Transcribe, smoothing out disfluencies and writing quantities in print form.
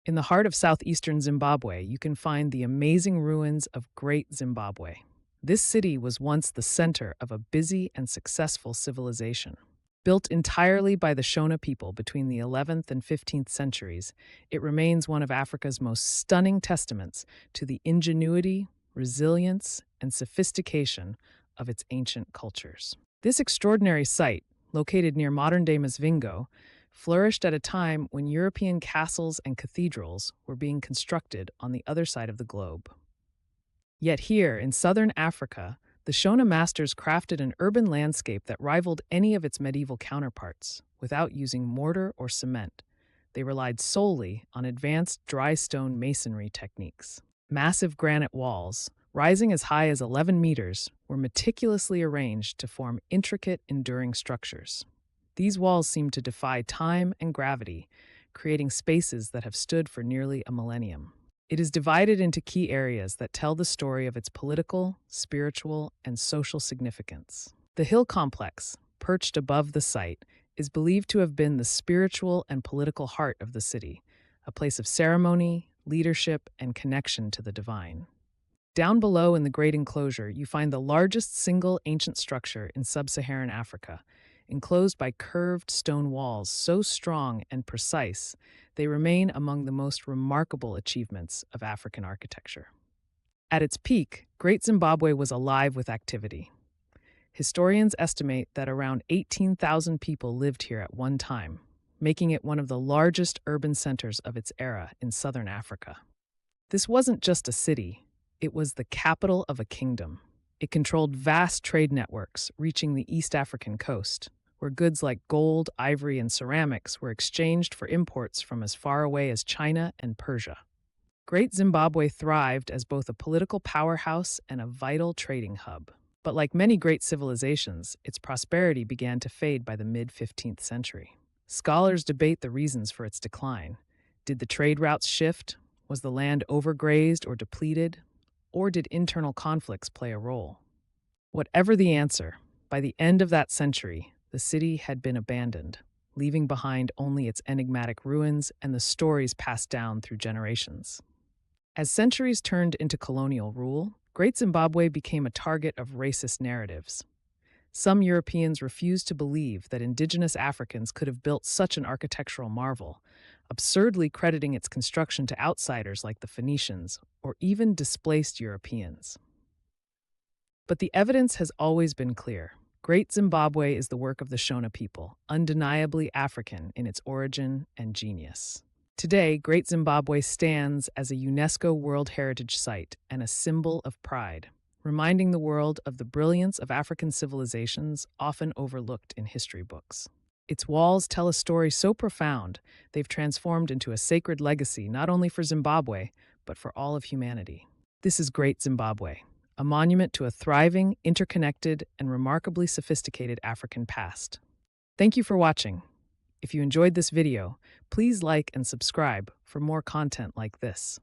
In the heart of southeastern Zimbabwe, you can find the amazing ruins of Great Zimbabwe. This city was once the center of a busy and successful civilization. Built entirely by the Shona people between the 11th and 15th centuries, it remains one of Africa's most stunning testaments to the ingenuity, resilience, and sophistication of its ancient cultures. This extraordinary site, located near modern-day Masvingo, flourished at a time when European castles and cathedrals were being constructed on the other side of the globe. Yet here, in southern Africa, the Shona masters crafted an urban landscape that rivaled any of its medieval counterparts without using mortar or cement. They relied solely on advanced dry stone masonry techniques. Massive granite walls, rising as high as 11 meters, were meticulously arranged to form intricate, enduring structures. These walls seem to defy time and gravity, creating spaces that have stood for nearly a millennium. It is divided into key areas that tell the story of its political, spiritual, and social significance. The hill complex, perched above the site, is believed to have been the spiritual and political heart of the city, a place of ceremony, leadership, and connection to the divine. Down below in the great enclosure, you find the largest single ancient structure in sub-Saharan Africa, enclosed by curved stone walls so strong and precise, they remain among the most remarkable achievements of African architecture. At its peak, Great Zimbabwe was alive with activity. Historians estimate that around 18,000 people lived here at one time, making it one of the largest urban centers of its era in southern Africa. This wasn't just a city, it was the capital of a kingdom. It controlled vast trade networks reaching the East African coast, where goods like gold, ivory, and ceramics were exchanged for imports from as far away as China and Persia. Great Zimbabwe thrived as both a political powerhouse and a vital trading hub. But like many great civilizations, its prosperity began to fade by the mid-15th century. Scholars debate the reasons for its decline. Did the trade routes shift? Was the land overgrazed or depleted? Or did internal conflicts play a role? Whatever the answer, by the end of that century, the city had been abandoned, leaving behind only its enigmatic ruins and the stories passed down through generations. As centuries turned into colonial rule, Great Zimbabwe became a target of racist narratives. Some Europeans refused to believe that indigenous Africans could have built such an architectural marvel, absurdly crediting its construction to outsiders like the Phoenicians or even displaced Europeans. But the evidence has always been clear. Great Zimbabwe is the work of the Shona people, undeniably African in its origin and genius. Today, Great Zimbabwe stands as a UNESCO World Heritage Site and a symbol of pride, reminding the world of the brilliance of African civilizations often overlooked in history books. Its walls tell a story so profound, they've transformed into a sacred legacy not only for Zimbabwe, but for all of humanity. This is Great Zimbabwe, a monument to a thriving, interconnected, and remarkably sophisticated African past. Thank you for watching. If you enjoyed this video, please like and subscribe for more content like this.